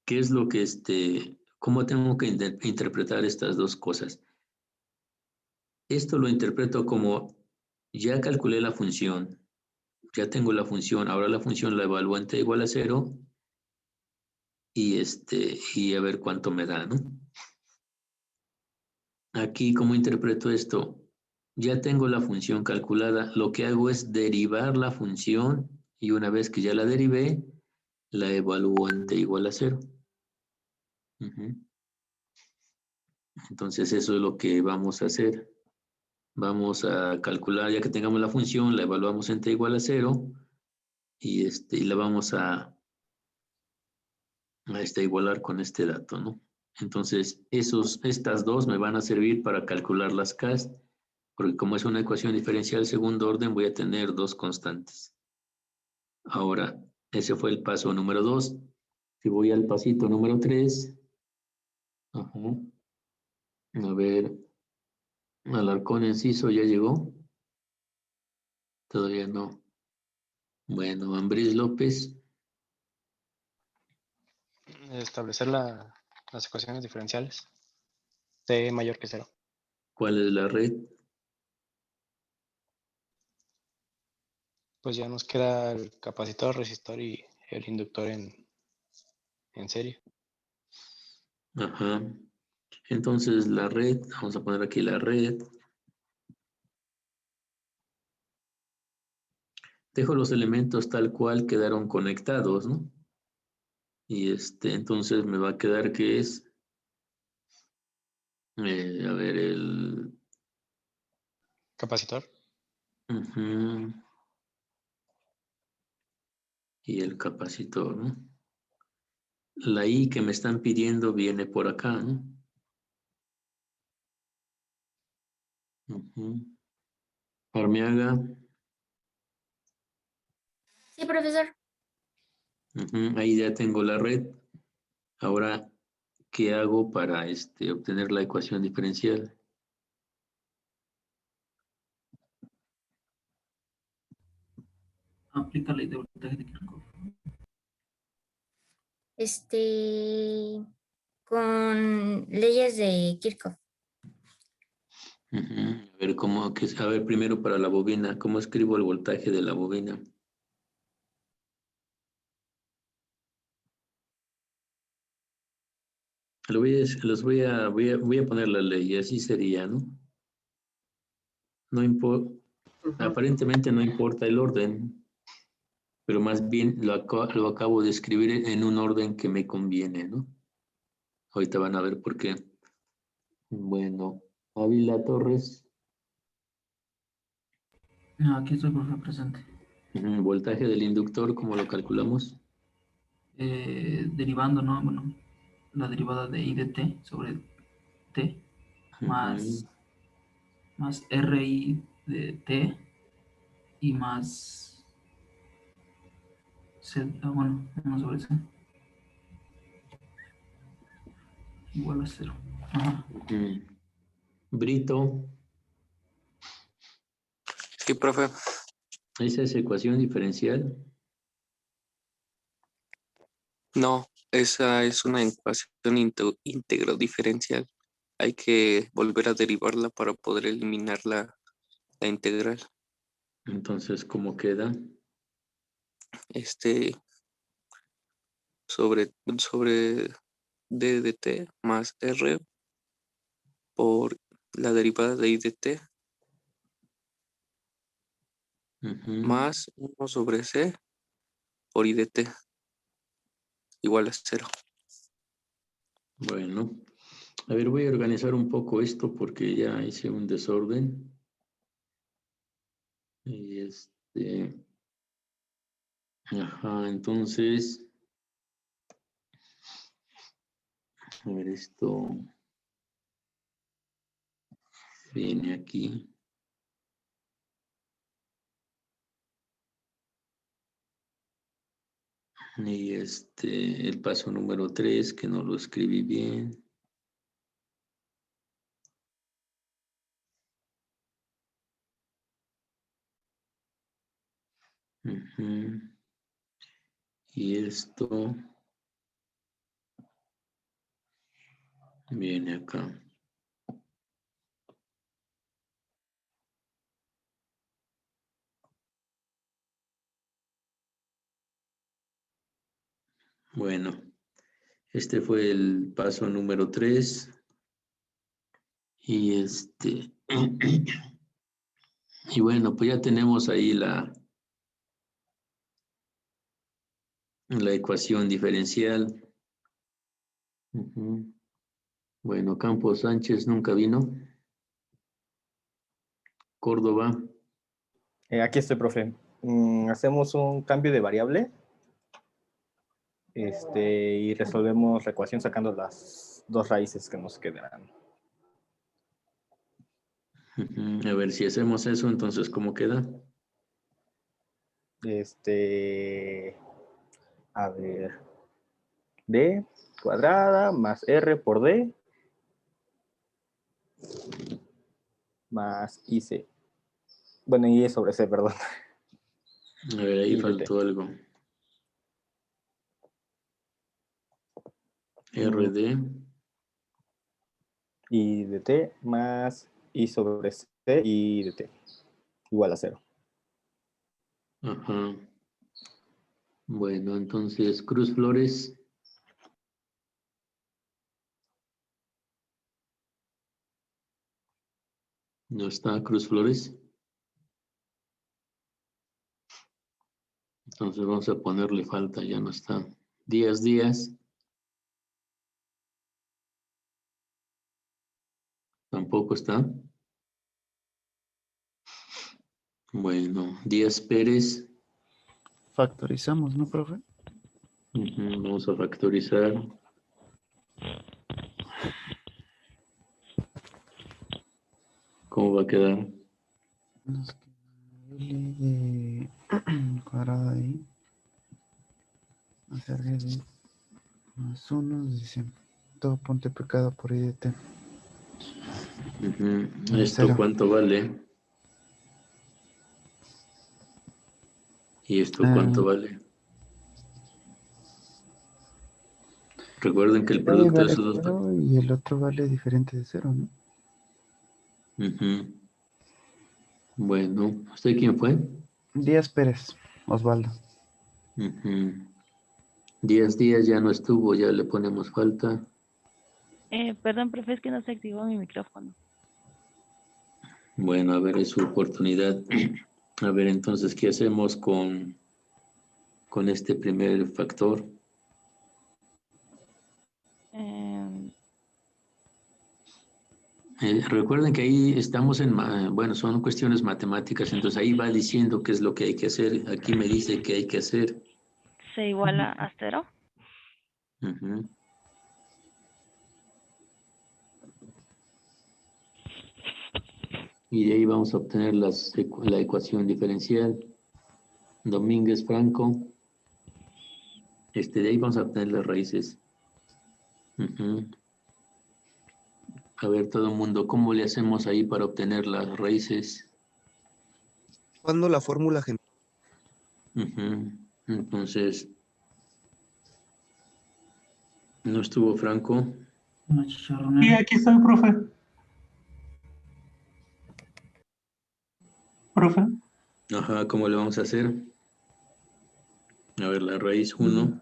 ¿Qué es lo que cómo tengo que interpretar estas dos cosas? Esto lo interpreto como, ya calculé la función, ya tengo la función, ahora la función la evalúo en t igual a 0 y a ver cuánto me da, ¿no? Aquí, ¿cómo interpreto esto? Ya tengo la función calculada, lo que hago es derivar la función y una vez que ya la derivé, la evalúo en t igual a 0. Ujú. Entonces eso es lo que vamos a hacer. Vamos a calcular, ya que tengamos la función, la evaluamos en t igual a 0 y la vamos a igualar con este dato, ¿no? Entonces, estas dos me van a servir para calcular las Ks, porque como es una ecuación diferencial segundo orden, voy a tener dos constantes. Ahora, ese fue el paso número 2. Si voy al pasito número 3, a ver, Alarcón Enciso ya llegó. Todavía no. Bueno, Ambrís López. Establecer las ecuaciones diferenciales. T mayor que 0. ¿Cuál es la red? Pues ya nos queda el capacitor, resistor y el inductor en serie. Ajá. Entonces la red, vamos a poner aquí la red. Dejo los elementos tal cual quedaron conectados, ¿no? Y entonces me va a quedar que es, a ver, el Capacitor. ujú, y el capacitor, ¿no? La I que me están pidiendo viene por acá, ¿no? Ujú. Armeaga. Sí, profesor. Ujú, ahí ya tengo la red. Ahora, ¿qué hago para obtener la ecuación diferencial? Aplica la ley de voltaje de Kirchhoff. Con leyes de Kirchhoff. A ver, a ver, primero para la bobina, ¿cómo escribo el voltaje de la bobina? Voy a poner la ley, y así sería, ¿no? No importa, aparentemente no importa el orden, pero más bien lo acabo de escribir en un orden que me conviene, ¿no? Ahorita van a ver por qué. Bueno, Ávila Torres. No, aquí estoy, profe, presente. Voltaje del inductor, ¿cómo lo calculamos? Derivando, ¿no? Bueno, la derivada de I de T sobre T más RI de T y más C, bueno, 1 sobre C igual a 0. Ajá. Brito. Sí, profe. ¿Esa es ecuación diferencial? No, esa es una ecuación íntegro diferencial. Hay que volver a derivarla para poder eliminar la integral. Entonces, ¿cómo queda? Sobre d de t más r por la derivada de I de t más 1 sobre c por I de t igual a 0. Bueno, a ver, voy a organizar un poco esto porque ya hice un desorden. Y ajá, entonces, a ver, esto viene aquí. Y el paso número 3, que no lo escribí bien. Y esto viene acá. Bueno, este fue el paso número 3. Y y bueno, pues ya tenemos ahí la ecuación diferencial. Bueno, Campos Sánchez nunca vino. Córdoba. Aquí estoy, profe. Hacemos un cambio de variable y resolvemos la ecuación sacando las dos raíces que nos quedarán. A ver, si hacemos eso, entonces, ¿cómo queda? A ver, d cuadrada más r por d más ic. Bueno, y sobre c, perdón. A ver, ahí faltó algo. RD. Y de t más i sobre c y de t igual a 0. Ajá. Bueno, entonces, Cruz Flores. ¿No está Cruz Flores? Entonces vamos a ponerle falta, ya no está. Díaz. Tampoco está. Bueno, Díaz Pérez. Factorizamos, ¿no, profe? Vamos a factorizar. ¿Cómo va a quedar? Nos queda L de cuadrada ahí. Más R de más 1. Dice, todo punto pecado por I de T. ¿Esto 0. cuánto vale? ¿Y esto cuánto vale? Recuerden que el producto vale es 2. 0 y el otro vale diferente de 0, ¿no? Ujú. Bueno, ¿usted quién fue? Díaz Pérez, Osvaldo. Ujú. 10 días ya no estuvo, ya le ponemos falta. Perdón, profe, es que no se activó mi micrófono. Bueno, a ver, es su oportunidad. A ver, entonces, ¿qué hacemos con este primer factor? Recuerden que ahí estamos bueno, son cuestiones matemáticas, entonces ahí va diciendo qué es lo que hay que hacer. Aquí me dice qué hay que hacer. ¿Se iguala a 0? Ujú. Y de ahí vamos a obtener la ecuación diferencial. Domínguez, Franco. De ahí vamos a obtener las raíces. Ujú. A ver, todo el mundo, ¿cómo le hacemos ahí para obtener las raíces? ¿Cuándo la fórmula general? Ujú. Entonces, ¿no estuvo Franco? Sí, aquí estoy, profe. Profe. Ajá, ¿cómo le vamos a hacer? A ver, la raíz 1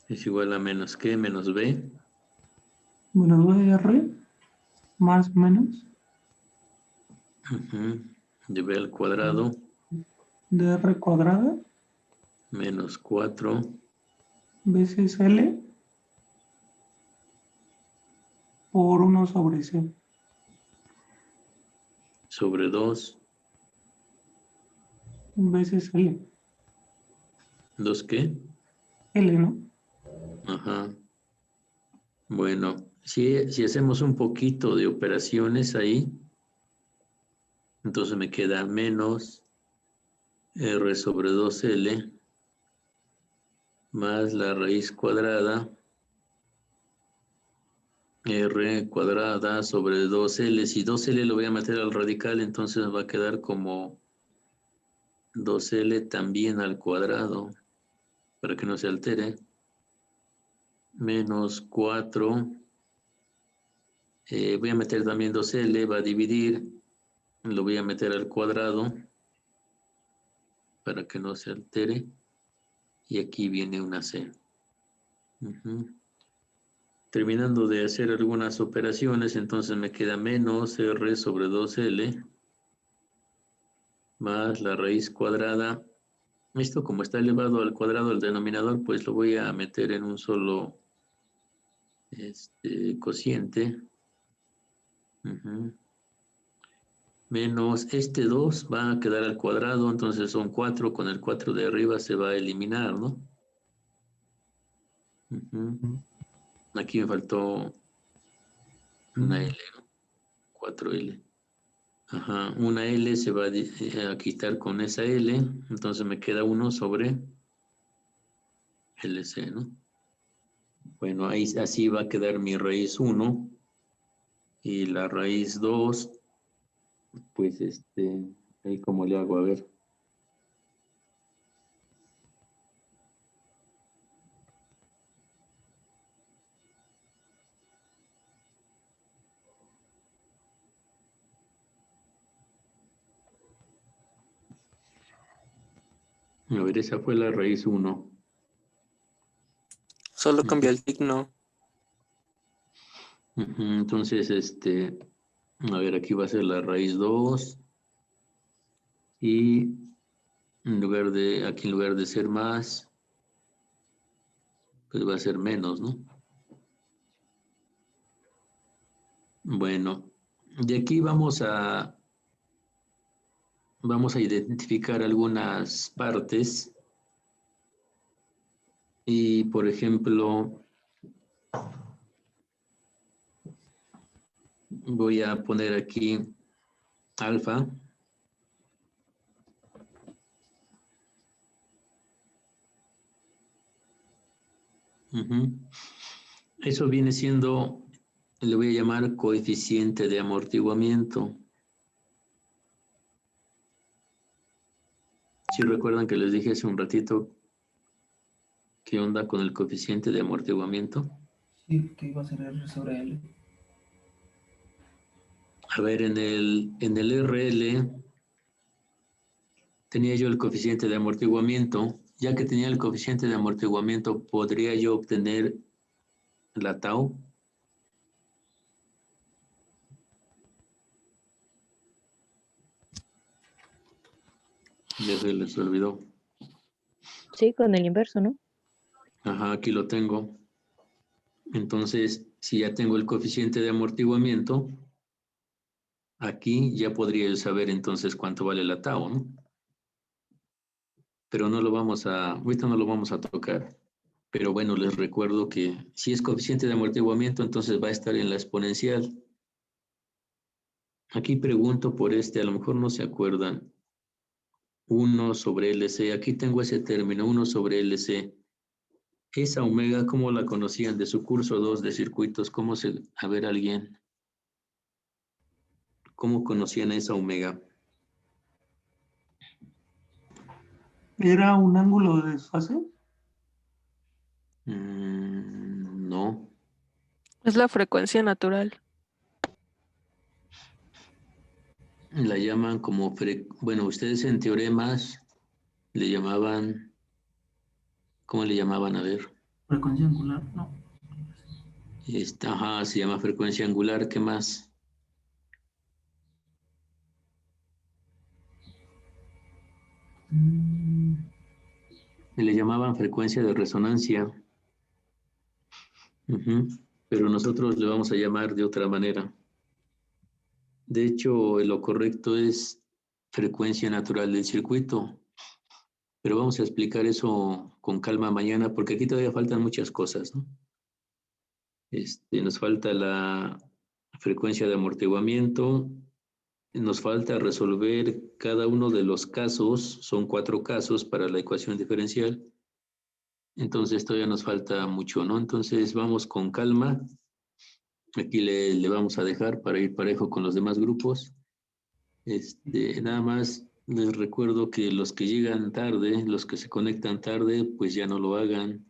es igual a menos ¿qué? Menos b. Menos BR más menos Ujú. De b al cuadrado DR cuadrada menos 4 veces L por 1 sobre C. sobre 2. Veces L. ¿2 qué? L, ¿no? Ajá. Bueno, si hacemos un poquito de operaciones ahí, entonces me queda menos r sobre 2L más la raíz cuadrada r cuadrada sobre 2L. Si 2L lo voy a meter al radical, entonces va a quedar como 2L también al cuadrado, para que no se altere. Menos 4. Voy a meter también 2L, va a dividir, lo voy a meter al cuadrado, para que no se altere. Y aquí viene una C. Ujú. Terminando de hacer algunas operaciones, entonces me queda menos R sobre 2L más la raíz cuadrada. Esto como está elevado al cuadrado del denominador, pues lo voy a meter en un solo cociente. Ujú. Menos 2 va a quedar al cuadrado, entonces son 4, con el 4 de arriba se va a eliminar, ¿no? Ujú. Aquí me faltó una L, ¿no? 4L. Ajá, una L se va a quitar con esa L, entonces me queda 1 sobre LC, ¿no? Bueno, ahí así va a quedar mi raíz 1 y la raíz 2, pues ahí como le hago, a ver. A ver, esa fue la raíz 1. Solo cambia el signo. Entonces, a ver, aquí va a ser la raíz 2 y aquí en lugar de ser más, pues va a ser menos, ¿no? Bueno, de aquí vamos a identificar algunas partes y, por ejemplo, voy a poner aquí alfa. Eso viene siendo, le voy a llamar coeficiente de amortiguamiento. Si recuerdan que les dije hace un ratito qué onda con el coeficiente de amortiguamiento. Sí, que iba a ser R sobre L. A ver, en el RL tenía yo el coeficiente de amortiguamiento. Ya que tenía el coeficiente de amortiguamiento, ¿podría yo obtener la tau? Ya se les olvidó. Sí, con el inverso, ¿no? Ajá, aquí lo tengo. Entonces, si ya tengo el coeficiente de amortiguamiento, aquí ya podría yo saber entonces cuánto vale la tau, ¿no? Pero ahorita no lo vamos a tocar. Pero bueno, les recuerdo que si es coeficiente de amortiguamiento, entonces va a estar en la exponencial. Aquí pregunto por a lo mejor no se acuerdan. 1 sobre LC, aquí tengo ese término, 1 sobre LC. Esa omega, ¿cómo la conocían de su curso 2 de circuitos? A ver, alguien, ¿cómo conocían esa omega? ¿Era un ángulo de desfase? No. Es la frecuencia natural. La llaman como, bueno, ustedes en teoremas le llamaban, ¿cómo le llamaban? A ver. Frecuencia angular, no. Ajá, se llama frecuencia angular, ¿qué más? Le llamaban frecuencia de resonancia. Pero nosotros le vamos a llamar de otra manera. De hecho, lo correcto es frecuencia natural del circuito. Pero vamos a explicar eso con calma mañana, porque aquí todavía faltan muchas cosas, ¿no? Nos falta la frecuencia de amortiguamiento, nos falta resolver cada uno de los casos, son 4 casos para la ecuación diferencial. Entonces todavía nos falta mucho, ¿no? Entonces vamos con calma. Aquí le vamos a dejar para ir parejo con los demás grupos. Nada más les recuerdo que los que llegan tarde, los que se conectan tarde, pues ya no lo hagan.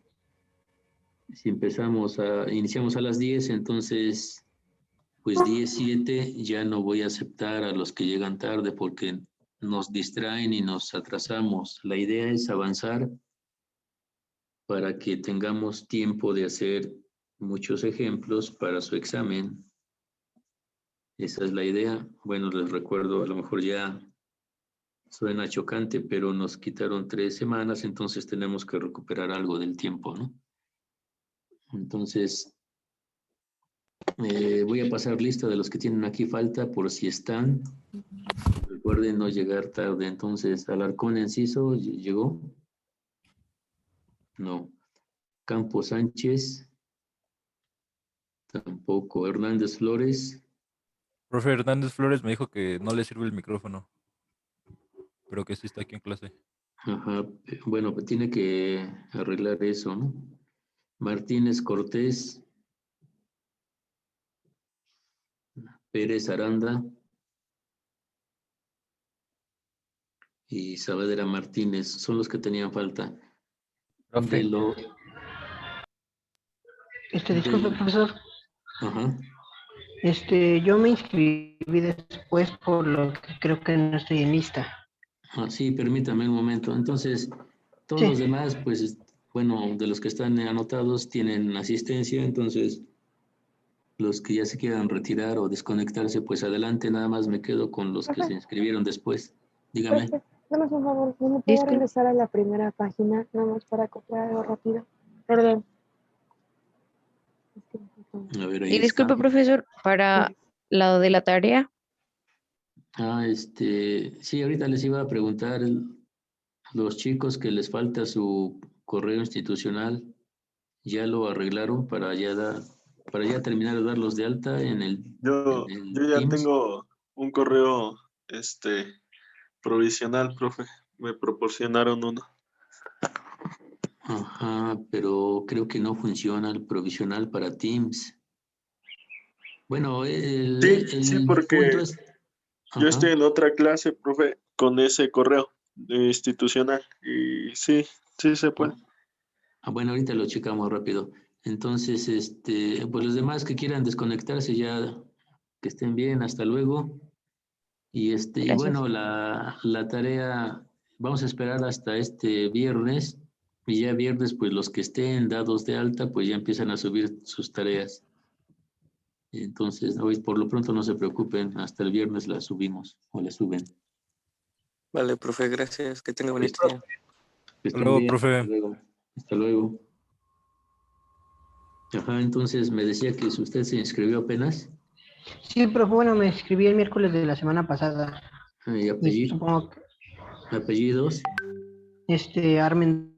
Si iniciamos a las 10, entonces, pues 10:07 ya no voy a aceptar a los que llegan tarde porque nos distraen y nos atrasamos. La idea es avanzar para que tengamos tiempo de hacer muchos ejemplos para su examen. Esa es la idea. Bueno, les recuerdo, a lo mejor ya suena chocante, pero nos quitaron 3 semanas, entonces tenemos que recuperar algo del tiempo, ¿no? Entonces, voy a pasar lista de los que tienen aquí falta por si están. Recuerden no llegar tarde. Entonces, Alarcón Enciso, ¿llegó? No. Campos Sánchez. Tampoco. Hernández Flores. Profe Hernández Flores me dijo que no le sirve el micrófono, pero que sí está aquí en clase. Ajá. Bueno, pues tiene que arreglar eso, ¿no? Martínez Cortés. Pérez Aranda. Y Saavedra Martínez. Son los que tenían falta. Profe. Disculpe, profesor. Ajá. Yo me inscribí después, por lo que creo que no estoy en lista. Sí, permítame un momento. Entonces, todos los demás, pues, bueno, de los que están anotados tienen asistencia, entonces, los que ya se quieran retirar o desconectarse, pues adelante, nada más me quedo con los que se inscribieron después. Dígame. Dame un favor, ¿no me puedo regresar a la primera página? Nada más para copiar algo rápido. Perdón. A ver, ahí Y disculpe, está. profesor, para la de la tarea. Sí, ahorita les iba a preguntar los chicos que les falta su correo institucional, ¿ya lo arreglaron para ya terminar de darlos de alta en el Yo ya Teams? tengo un correo provisional, profe. Me proporcionaron uno. Ajá, pero creo que no funciona el provisional para Teams. Bueno, Sí, porque yo estoy en otra clase, profe, con ese correo institucional. Y sí se puede. Bueno, ahorita lo checamos rápido. Entonces, pues los demás que quieran desconectarse ya Que estén bien, hasta luego. Y y bueno, la tarea, vamos a esperar hasta este viernes. Y ya viernes, pues los que estén dados de alta, pues ya empiezan a subir sus tareas. Entonces, hoy por lo pronto no se preocupen, hasta el viernes las subimos o las suben. Vale, profe, gracias. Que tenga bonito día. Que estén Hasta luego, bien, profe. Hasta luego. Hasta luego. Ajá, entonces me decía que si usted se inscribió apenas. Sí, profe, bueno, me inscribí el miércoles de la semana pasada. ¿Y Y supongo que apellidos? Armen